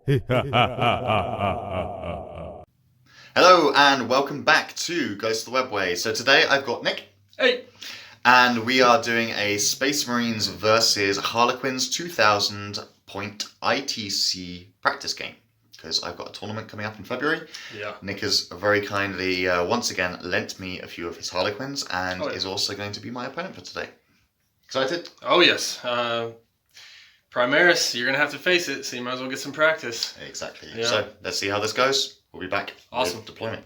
Hello and welcome back to Ghost of the Webway. So today I've got Nick. Hey! And we are doing a Space Marines versus Harlequins 2000 point ITC practice game. Because I've got a tournament coming up in February. Yeah. Nick has very kindly, once again, lent me a few of his Harlequins and is also going to be my opponent for today. Excited? Oh, yes. Primaris, you're going to have to face it, so you might as well get some practice. Exactly. Yeah. So let's see how this goes. We'll be back. Awesome. With deployment.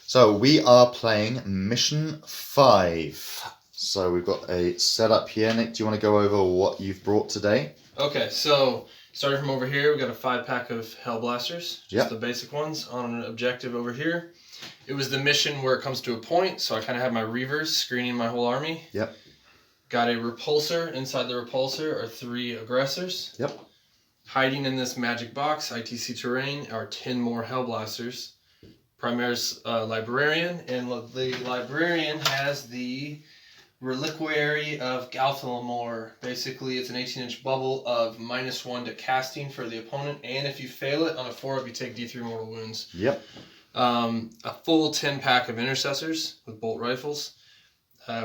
So we are playing Mission 5. So we've got a setup here. Nick, do you want to go over what you've brought today? Okay, so starting from over here, we've got a 5-pack of Hellblasters. Just the basic ones on an objective over here. It was the mission where it comes to a point, so I kind of have my Reavers screening my whole army. Yep. Got a Repulsor. Inside the Repulsor are 3 Aggressors. Yep. Hiding in this magic box, ITC terrain, are 10 more Hellblasters. Primaris Librarian, and the Librarian has the Reliquary of Galthalamore. Basically, it's an 18-inch bubble of -1 to casting for the opponent, and if you fail it on a 4-up, you take D3 mortal wounds. Yep. A full 10-pack of Intercessors with bolt rifles.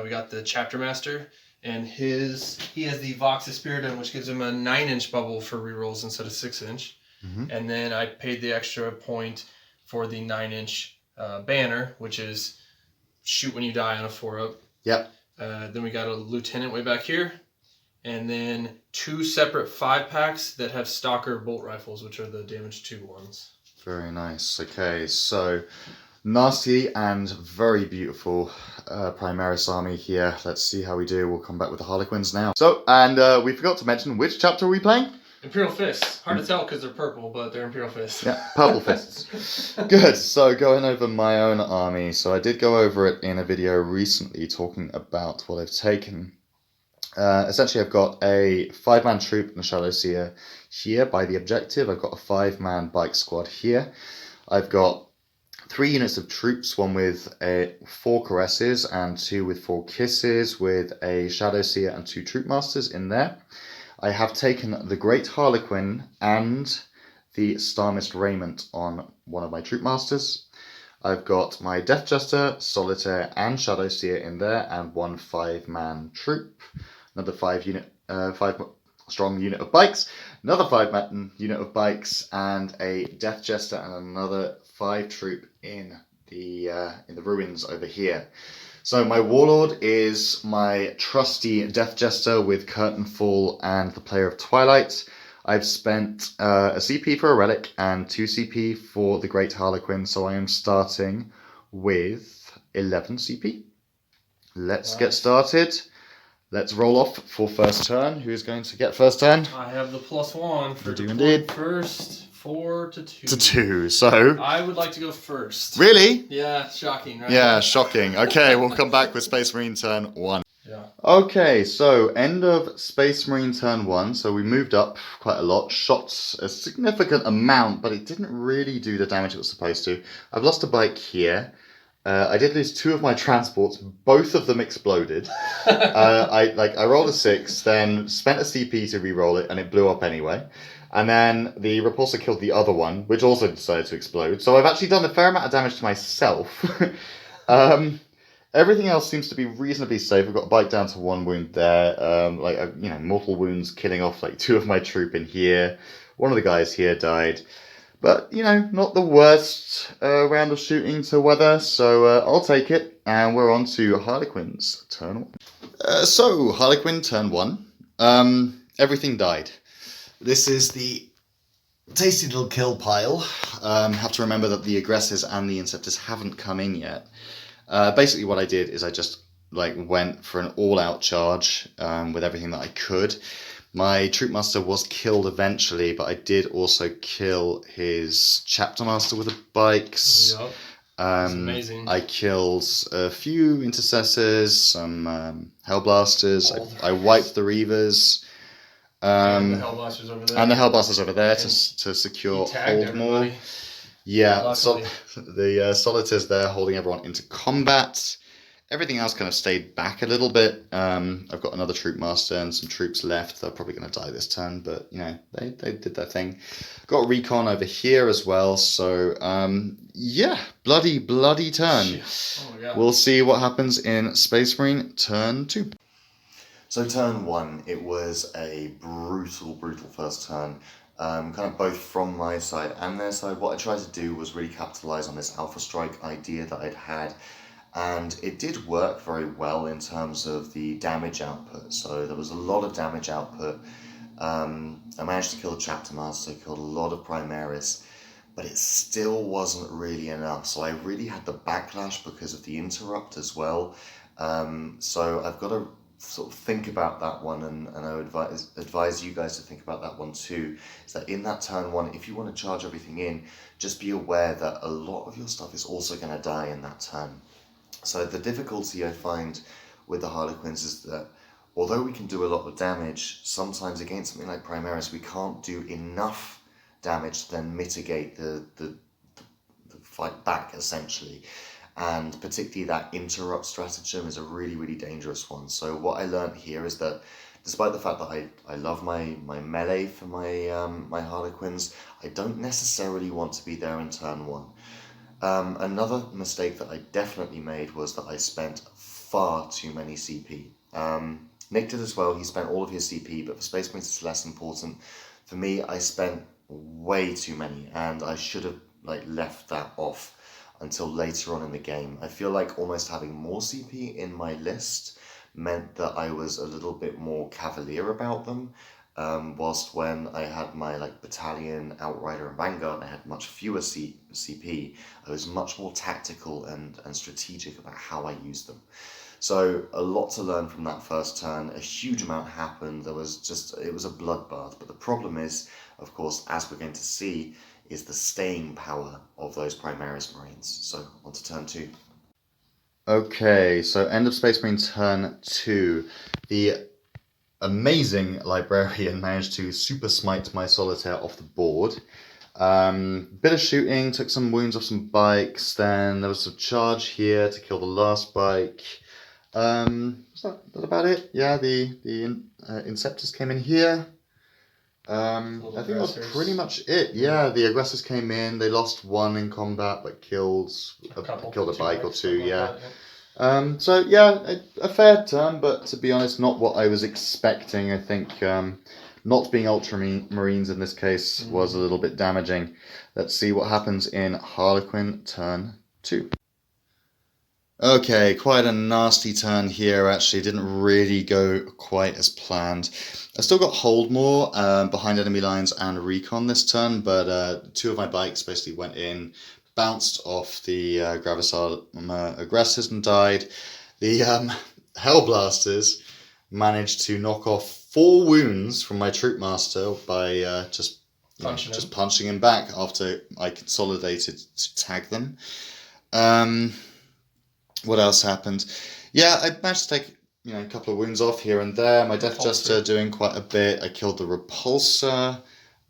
We got the Chapter Master, and he has the Vox Spiritum, which gives him a 9-inch bubble for rerolls instead of 6-inch. Mm-hmm. And then I paid the extra point for the 9-inch banner, which is shoot when you die on a 4-up. Yep. Then we got a Lieutenant way back here. And then 2 separate 5-packs that have Stalker bolt rifles, which are the damage 2 ones. Very nice. Okay, so nasty and very beautiful Primaris army here. Let's see how we do. We'll come back with the Harlequins now. So, and we forgot to mention, which chapter are we playing? Imperial Fists. Hard to tell because they're purple, but they're Imperial Fists. Yeah, purple fists. Good. So going over my own army. So I did go over it in a video recently talking about what I've taken. Essentially, I've got a 5-man troop and a Shadow Seer here by the objective. I've got a 5-man bike squad here. I've got 3 units of troops, one with 4 caresses and 2 with 4 kisses, with a Shadow Seer and 2 troop masters in there. I have taken the Great Harlequin and the Star Mist Raiment on one of my troop masters. I've got my Death Jester, Solitaire, and Shadow Seer in there, and 1 5-man troop. Another 5-strong unit of bikes, another 5-man unit of bikes, and a Death Jester and another 5 troop in the ruins over here. So my Warlord is my trusty Death Jester with Curtainfall and the Player of Twilight. I've spent a CP for a Relic and 2 CP for the Great Harlequin, so I am starting with 11 CP. Let's get started. Let's roll off for first turn. Who's going to get first turn? I have the +1 for you do indeed. First, 4 to 2. To 2, so... I would like to go first. Really? Yeah, shocking, right? Yeah, shocking. Okay, we'll come back with Space Marine turn 1. Yeah. Okay, so end of Space Marine turn 1. So we moved up quite a lot, shot a significant amount, but it didn't really do the damage it was supposed to. I've lost a bike here. I did lose 2 of my transports. Both of them exploded. I rolled a 6, then spent a CP to re-roll it, and it blew up anyway. And then the Repulsor killed the other one, which also decided to explode. So I've actually done a fair amount of damage to myself. Everything else seems to be reasonably safe. I've got a bike down to 1 wound there. Mortal wounds killing off 2 of my troop in here. One of the guys here died. But, not the worst round of shooting to weather, so I'll take it. And we're on to Harlequins, turn 1. So, Harlequin, turn 1. Everything died. This is the tasty little kill pile. Have to remember that the Aggressors and the Inceptors haven't come in yet. Basically what I did is I just went for an all-out charge with everything that I could. My Troop Master was killed eventually, but I did also kill his Chapter Master with the bikes. Yep. That's amazing. I killed a few Intercessors, some Hellblasters. I wiped the Reavers. And the Hellblasters over there. And the Hellblasters over there to secure hold more. Yeah, so the Solitaires there holding everyone into combat. Everything else kind of stayed back a little bit. I've got another troop master and some troops left. They're probably going to die this turn, but you know, they did their thing. Got recon over here as well. So yeah, bloody turn. Oh my God. We'll see what happens in Space Marine turn 2. So turn 1, it was a brutal first turn. Kind of both from my side and their side. What I tried to do was really capitalize on this Alpha Strike idea that I'd had. And it did work very well in terms of the damage output. So there was a lot of damage output. I managed to kill the Chapter Master, killed a lot of Primaris, but it still wasn't really enough. So I really had the backlash because of the interrupt as well. So I've got to sort of think about that one, and I would advise you guys to think about that one too, is that in that turn 1, if you want to charge everything in, just be aware that a lot of your stuff is also going to die in that turn. So the difficulty I find with the Harlequins is that although we can do a lot of damage, sometimes against something like Primaris, we can't do enough damage to then mitigate the fight back, essentially. And particularly that interrupt stratagem is a really dangerous one. So what I learned here is that despite the fact that I love my melee for my Harlequins, I don't necessarily want to be there in turn 1. Another mistake that I definitely made was that I spent far too many CP. Nick did as well. He spent all of his CP, but for Space Marines it's less important. For me, I spent way too many, and I should have left that off until later on in the game. I feel like almost having more CP in my list meant that I was a little bit more cavalier about them. Whilst when I had my battalion, outrider, and vanguard, I had much fewer CP. I was much more tactical and strategic about how I used them. So a lot to learn from that first turn. A huge amount happened. It was a bloodbath. But the problem is, of course, as we're going to see, is the staying power of those Primaris Marines. So on to turn 2. Okay, so end of Space Marine turn 2. The amazing librarian managed to super smite my solitaire off the board. Bit of shooting, took some wounds off some bikes, then there was a charge here to kill the last bike. Was that about it? Yeah, the Inceptors came in here. I think that was pretty much it. Yeah, the aggressors came in, they lost one in combat, but killed a bike or two, yeah. So yeah, a fair turn, but to be honest, not what I was expecting. I think not being Ultramarines in this case was a little bit damaging. Let's see what happens in Harlequin turn 2. Okay, quite a nasty turn here actually. Didn't really go quite as planned. I still got hold more behind enemy lines and recon this turn, but 2 of my bikes basically went in, bounced off the Gravisar aggressors and died. The Hellblasters managed to knock off 4 wounds from my troop master by just punching him back after I consolidated to tag them. What else happened? Yeah, I managed to take a couple of wounds off here and there. My Death Jester doing quite a bit. I killed the Repulsor.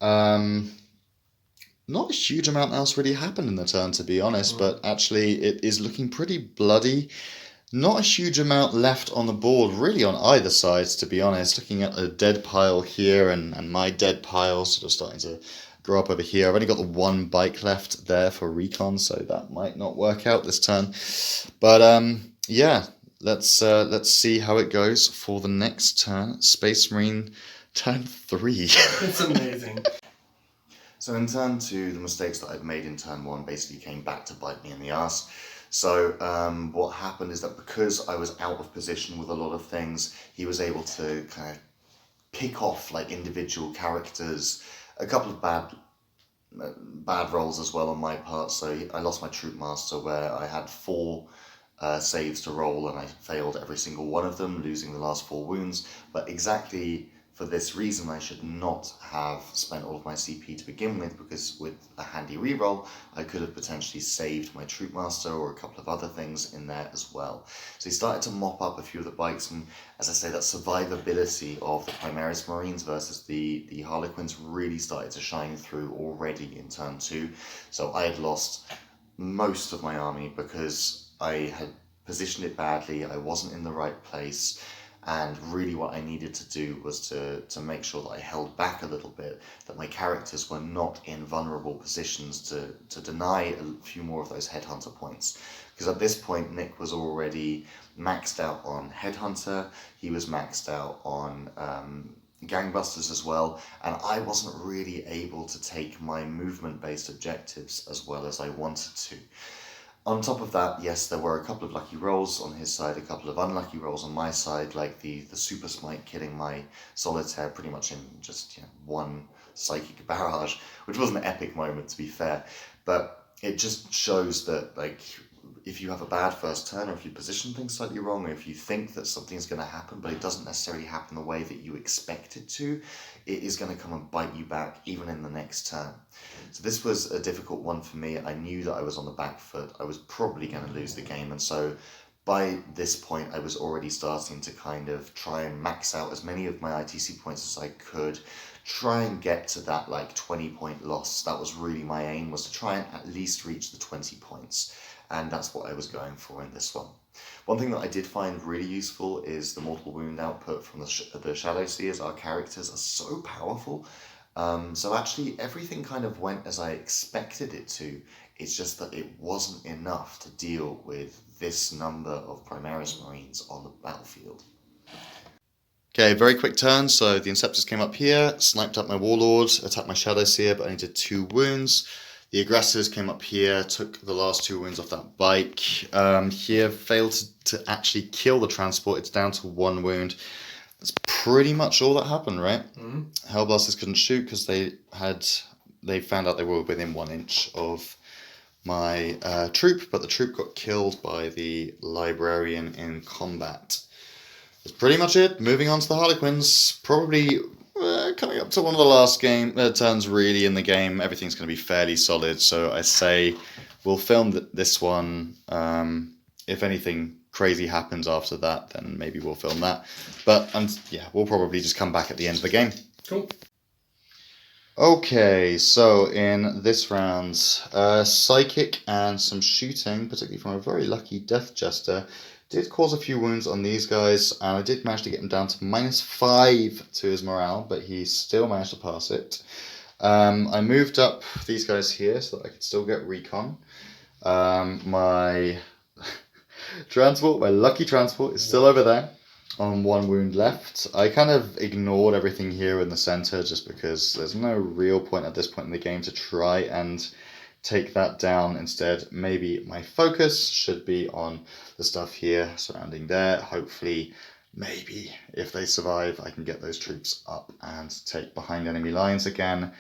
Not a huge amount else really happened in the turn, to be honest, but actually it is looking pretty bloody. Not a huge amount left on the board, really, on either side, to be honest. Looking at a dead pile here and my dead pile sort of starting to grow up over here. I've only got the 1 bike left there for recon, so that might not work out this turn. But yeah, let's see how it goes for the next turn. Space Marine turn 3. It's amazing. So in turn 2, the mistakes that I'd made in turn 1 basically came back to bite me in the ass. So what happened is that because I was out of position with a lot of things, he was able to kind of pick off individual characters. A couple of bad rolls as well on my part. So I lost my troop master where I had 4 saves to roll and I failed every single one of them, losing the last 4 wounds. But exactly for this reason, I should not have spent all of my CP to begin with, because with a handy reroll, I could have potentially saved my troop master or a couple of other things in there as well. So he started to mop up a few of the bikes, and as I say, that survivability of the Primaris Marines versus the Harlequins really started to shine through already in turn 2. So I had lost most of my army because I had positioned it badly, I wasn't in the right place, and really what I needed to do was to make sure that I held back a little bit, that my characters were not in vulnerable positions to deny a few more of those headhunter points. Because at this point, Nick was already maxed out on Headhunter, he was maxed out on Gangbusters as well, and I wasn't really able to take my movement-based objectives as well as I wanted to. On top of that, yes, there were a couple of lucky rolls on his side, a couple of unlucky rolls on my side, like the Super Smite killing my Solitaire pretty much in just one psychic barrage, which was an epic moment, to be fair. But it just shows that, like, if you have a bad first turn, or if you position things slightly wrong, or if you think that something's going to happen, but it doesn't necessarily happen the way that you expect it to, it is going to come and bite you back even in the next turn. So this was a difficult one for me. I knew that I was on the back foot. I was probably going to lose the game. And so by this point, I was already starting to kind of try and max out as many of my ITC points as I could, try and get to that like 20-point loss. That was really my aim, was to try and at least reach the 20 points. And that's what I was going for in this one. One thing that I did find really useful is the multiple wound output from the Shadow Seers. Our characters are so powerful. So actually everything kind of went as I expected it to. It's just that it wasn't enough to deal with this number of Primaris Marines on the battlefield. Okay, very quick turn. So the Inceptors came up here, sniped up my Warlord, attacked my Shadow Seer, but only did 2 wounds. The Aggressors came up here, took the last 2 wounds off that bike. Here, failed to actually kill the transport. It's down to 1 wound. That's pretty much all that happened, right? Mm-hmm. Hellblasters couldn't shoot because they found out they were within 1 inch of my troop, but the troop got killed by the Librarian in combat. That's pretty much it. Moving on to the Harlequins. Probably coming up to one of the last turns really in the game. Everything's going to be fairly solid, so I say we'll film this one. If anything crazy happens after that, then maybe we'll film that. But we'll probably just come back at the end of the game. Cool. Okay, so in this round, Psychic and some shooting, particularly from a very lucky Death Jester, did cause a few wounds on these guys, and I did manage to get him down to -5 to his morale, but he still managed to pass it. I moved up these guys here so that I could still get recon. My transport, my lucky transport, is still over there on 1 wound left. I kind of ignored everything here in the center just because there's no real point at this point in the game to try and take that down. Instead, maybe my focus should be on the stuff here surrounding there. Hopefully, maybe if they survive, I can get those troops up and take behind enemy lines again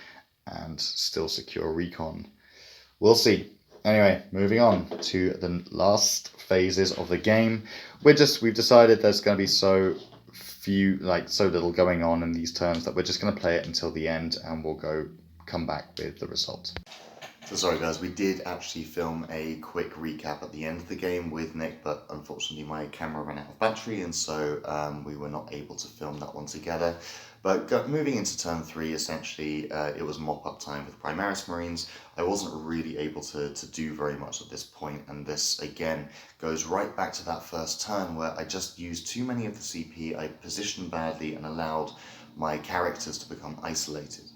and still secure recon. We'll see. Anyway, moving on to the last phases of the game. We've decided there's going to be so little going on in these turns that we're just going to play it until the end, and we'll come back with the result. So sorry guys, we did actually film a quick recap at the end of the game with Nick, but unfortunately my camera ran out of battery, and so we were not able to film that one together. But moving into turn 3, essentially, it was mop-up time with Primaris Marines. I wasn't really able to do very much at this point, and this, again, goes right back to that first turn where I just used too many of the CP, I positioned badly and allowed my characters to become isolated.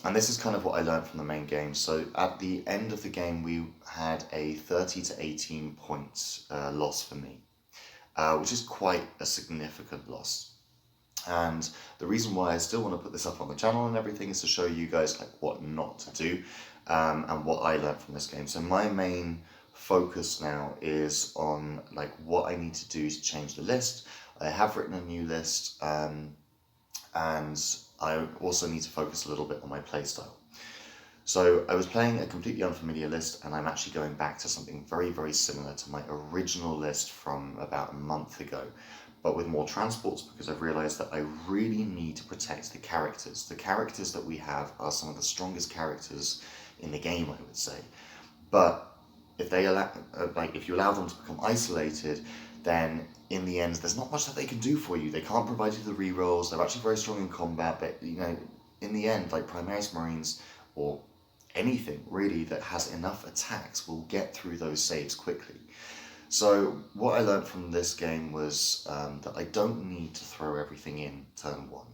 And this is kind of what I learned from the main game. So at the end of the game, we had a 30 to 18 points loss for me, which is quite a significant loss. And the reason why I still want to put this up on the channel and everything is to show you guys like what not to do and what I learned from this game. So my main focus now is on like what I need to do to change the list. I have written a new list, and I also need to focus a little bit on my playstyle. So I was playing a completely unfamiliar list, and I'm actually going back to something very, very similar to my original list from about a month ago, but with more transports, because I've realized that I really need to protect the characters. The characters that we have are some of the strongest characters in the game, I would say. But if you allow them to become isolated, then in the end, there's not much that they can do for you. They can't provide you the rerolls. They're actually very strong in combat, but in the end, like Primaris Marines or anything really that has enough attacks will get through those saves quickly. So what I learned from this game was that I don't need to throw everything in turn one.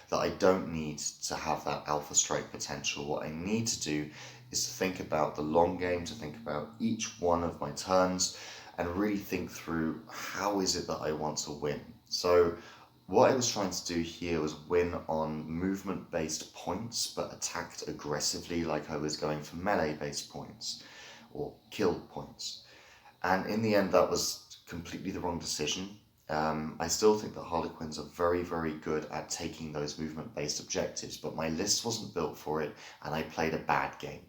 That I don't need to have that alpha strike potential. What I need to do is to think about the long game, to think about each one of my turns, and really think through how is it that I want to win. So what I was trying to do here was win on movement-based points, but attacked aggressively like I was going for melee-based points, or kill points. And in the end, that was completely the wrong decision. I still think that Harlequins are very, very good at taking those movement-based objectives, but my list wasn't built for it, and I played a bad game.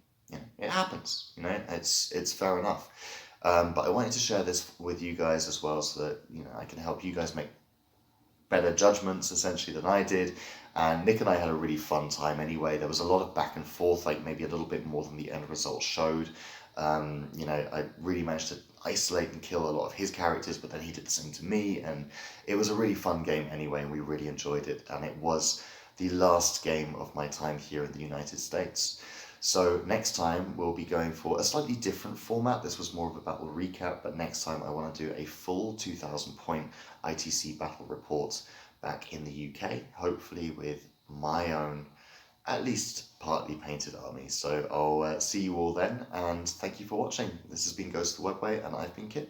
It happens. It's fair enough. But I wanted to share this with you guys as well, so that I can help you guys make better judgments essentially than I did. And Nick and I had a really fun time anyway. There was a lot of back and forth, like maybe a little bit more than the end result showed. I really managed to isolate and kill a lot of his characters, but then he did the same to me, and it was a really fun game anyway, and we really enjoyed it. And it was the last game of my time here in the United States. So next time we'll be going for a slightly different format. This was more of a battle recap, but next time I want to do a full 2,000 point ITC battle report back in the UK, hopefully with my own at least partly painted army. So I'll see you all then, and thank you for watching. This has been Ghost of the Webway, and I've been Kit.